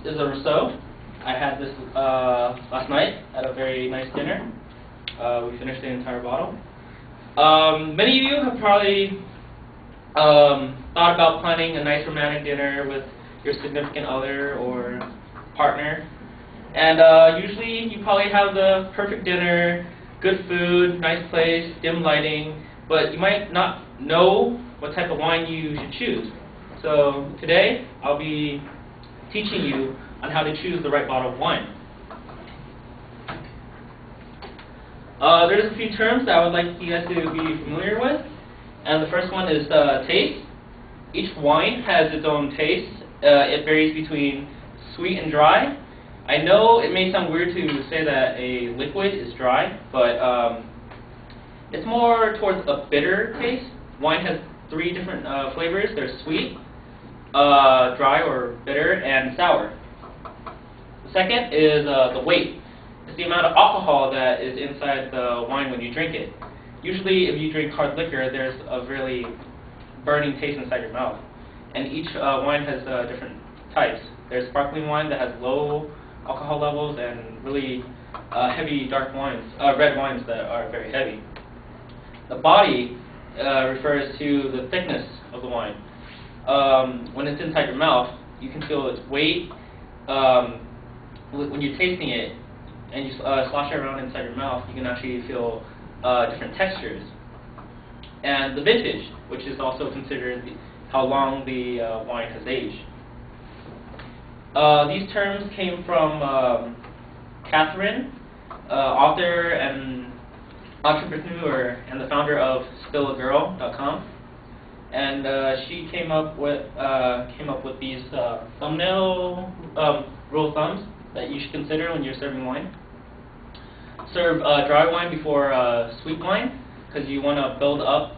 is a Rousseau. I had this last night at a very nice dinner. We finished the entire bottle. Many of you have probably thought about planning a nice romantic dinner with your significant other or partner. And usually you probably have the perfect dinner, good food, nice place, dim lighting, but you might not know what type of wine you should choose. So today I'll be teaching you on how to choose the right bottle of wine. There's a few terms that I would like you guys to be familiar with. And the first one is taste. Each wine has its own taste. It varies between sweet and dry. I know it may sound weird to say that a liquid is dry, but it's more towards a bitter taste. Wine has three different flavors. There's sweet, dry or bitter, and sour. The second is the weight. It's the amount of alcohol that is inside the wine when you drink it. Usually if you drink hard liquor, there's a really burning taste inside your mouth. And each wine has different types. There's sparkling wine that has low alcohol levels and really heavy dark wines, red wines that are very heavy. The body refers to the thickness of the wine. When it's inside your mouth, you can feel its weight. When you're tasting it and you slosh it around inside your mouth, you can actually feel different textures. And the vintage, which is also considered how long the wine has aged. These terms came from Catherine, author and entrepreneur and the founder of StillAGirl.com, and she came up with these thumbnail rule of thumbs that you should consider when you're serving wine. Serve dry wine before sweet wine, because you want to build up,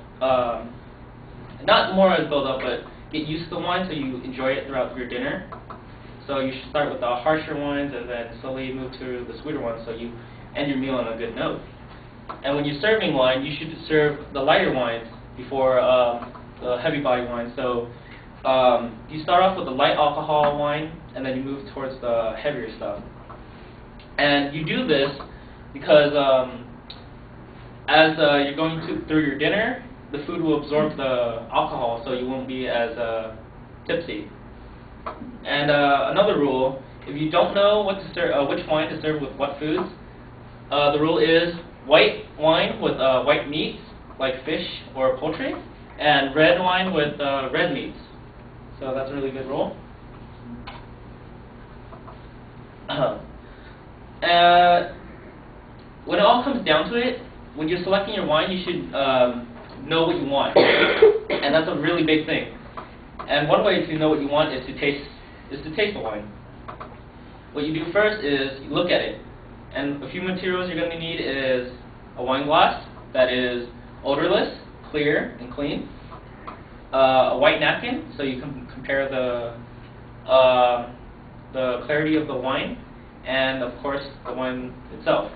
not more as build up, but get used to the wine so you enjoy it throughout your dinner. So you should start with the harsher wines and then slowly move to the sweeter ones so you end your meal on a good note. And when you're serving wine, you should serve the lighter wines before the heavy body wine. So you start off with the light alcohol wine and then you move towards the heavier stuff. And you do this because as you're going through your dinner, the food will absorb the alcohol so you won't be as tipsy. And another rule, if you don't know what to serve, which wine to serve with what foods, the rule is white wine with white meats, like fish or poultry, and red wine with red meats. So that's a really good rule. When it all comes down to it, when you're selecting your wine, you should know what you want. And that's a really big thing. And one way to know what you want is to taste the wine. What you do first is you look at it. And a few materials you're going to need is a wine glass that is odorless, clear, and clean. A white napkin, so you can compare the clarity of the wine, and of course the wine itself.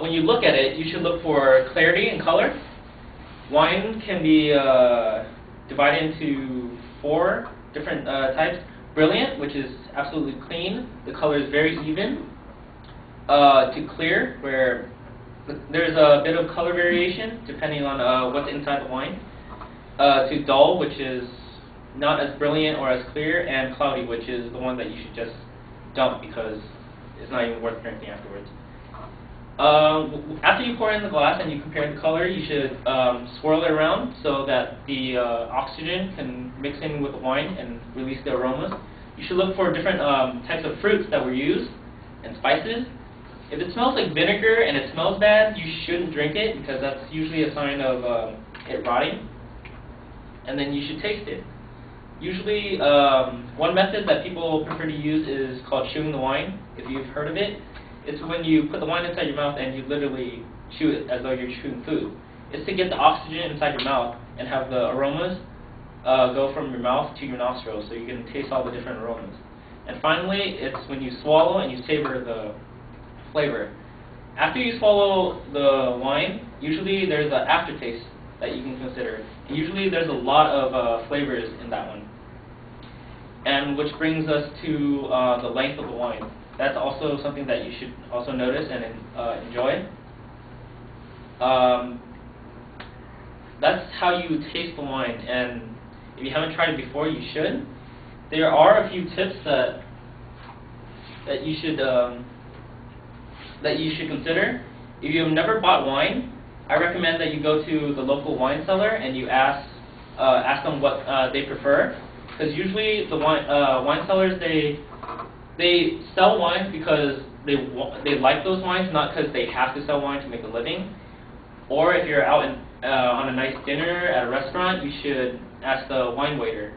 When you look at it, you should look for clarity and color. Wine can be divided into 4 different types. Brilliant, which is absolutely clean. The color is very even. To clear, where there's a bit of color variation depending on what's inside the wine. To dull, which is not as brilliant or as clear. And cloudy, which is the one that you should just dump because it's not even worth drinking afterwards. After you pour it in the glass and you compare the color, you should swirl it around so that the oxygen can mix in with the wine and release the aromas. You should look for different types of fruits that were used and spices. If it smells like vinegar and it smells bad, you shouldn't drink it because that's usually a sign of it rotting. And then you should taste it. Usually, one method that people prefer to use is called chewing the wine, if you've heard of it. It's when you put the wine inside your mouth and you literally chew it as though you're chewing food. It's to get the oxygen inside your mouth and have the aromas go from your mouth to your nostrils so you can taste all the different aromas. And finally, it's when you swallow and you savor the flavor. After you swallow the wine, usually there's an aftertaste that you can consider. And usually there's a lot of flavors in that one. And which brings us to the length of the wine. That's also something that you should also notice and enjoy. That's how you taste the wine, and if you haven't tried it before, you should. There are a few tips that you should consider. If you have never bought wine, I recommend that you go to the local wine cellar and you ask them what they prefer. Because usually the wine cellars, they sell wines because they like those wines, not because they have to sell wine to make a living. Or if you're out on a nice dinner at a restaurant, you should ask the wine waiter.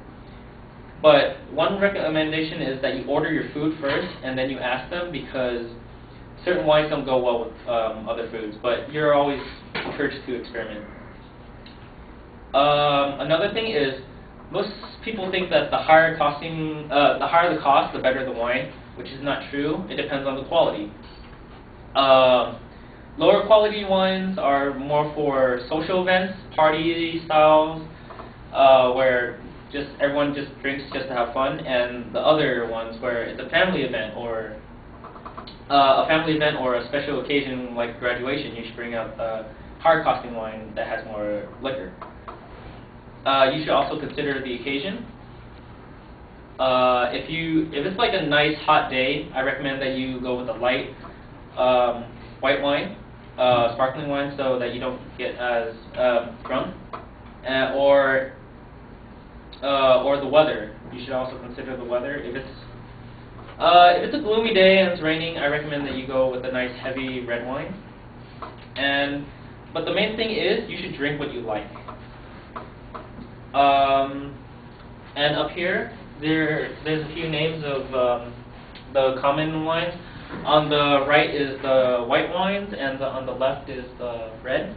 But one recommendation is that you order your food first and then you ask them, because certain wines don't go well with other foods, but you're always encouraged to experiment. Another thing is, most people think that the higher the cost, the better the wine, which is not true. It depends on the quality. Lower quality wines are more for social events, party styles, where everyone just drinks just to have fun, and the other ones where it's a family event or a special occasion like graduation, you should bring out higher costing wine that has more liquor. You should also consider the occasion. If it's like a nice hot day, I recommend that you go with a light white wine, sparkling wine, so that you don't get as drunk. Or the weather. You should also consider the weather. If it's a gloomy day and it's raining, I recommend that you go with a nice heavy red wine. But the main thing is, you should drink what you like. And up here, there's a few names of the common wines. On the right is the white wines, and on the left is the red.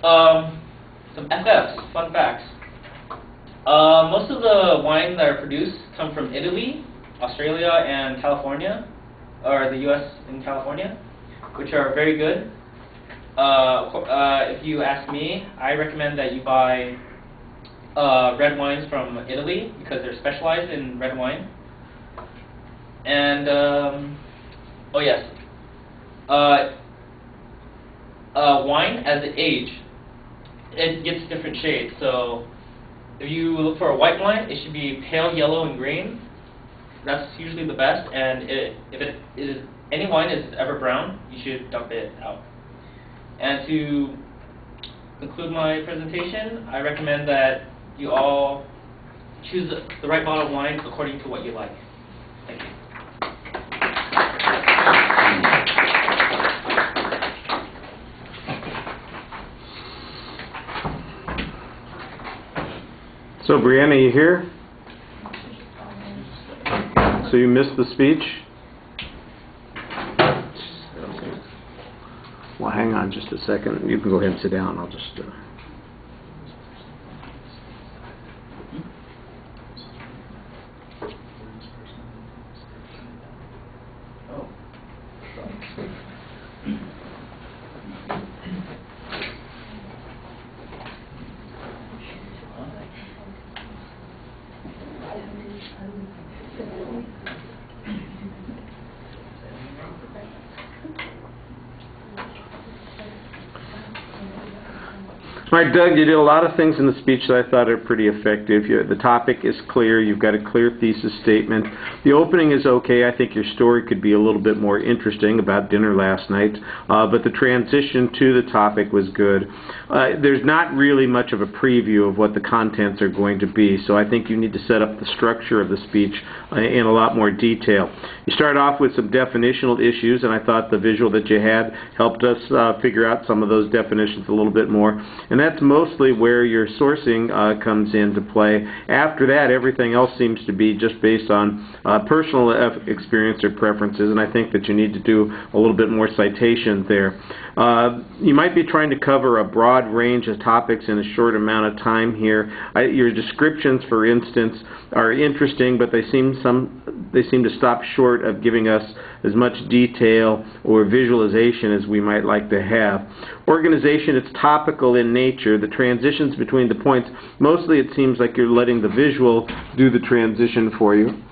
Some FFs, fun facts. Most of the wine that are produced come from Italy, Australia, and California, or the U.S. and California, which are very good. If you ask me, I recommend that you buy red wines from Italy, because they're specialized in red wine. And oh yes, wine as it ages, it gets different shades. So if you look for a white wine, it should be pale yellow and green. That's usually the best. And if any wine is ever brown, you should dump it out. And to conclude my presentation, I recommend that you all choose the right bottle of wine according to what you like. Thank you. So, Brianna, you here? So you missed the speech? Well, hang on just a second. You can go ahead and sit down. I'll just... All right, Doug, you did a lot of things in the speech that I thought are pretty effective. The topic is clear. You've got a clear thesis statement. The opening is okay. I think your story could be a little bit more interesting about dinner last night, but the transition to the topic was good. There's not really much of a preview of what the contents are going to be, so I think you need to set up the structure of the speech in a lot more detail. You start off with some definitional issues, and I thought the visual that you had helped us figure out some of those definitions a little bit more. And that's mostly where your sourcing comes into play. After that, everything else seems to be just based on personal experience or preferences, and I think that you need to do a little bit more citation there. You might be trying to cover a broad range of topics in a short amount of time here. Your descriptions, for instance, are interesting, but they seem to stop short of giving us as much detail or visualization as we might like to have. Organization, it's topical in nature. nature. The transitions between the points, mostly it seems like you're letting the visual do the transition for you.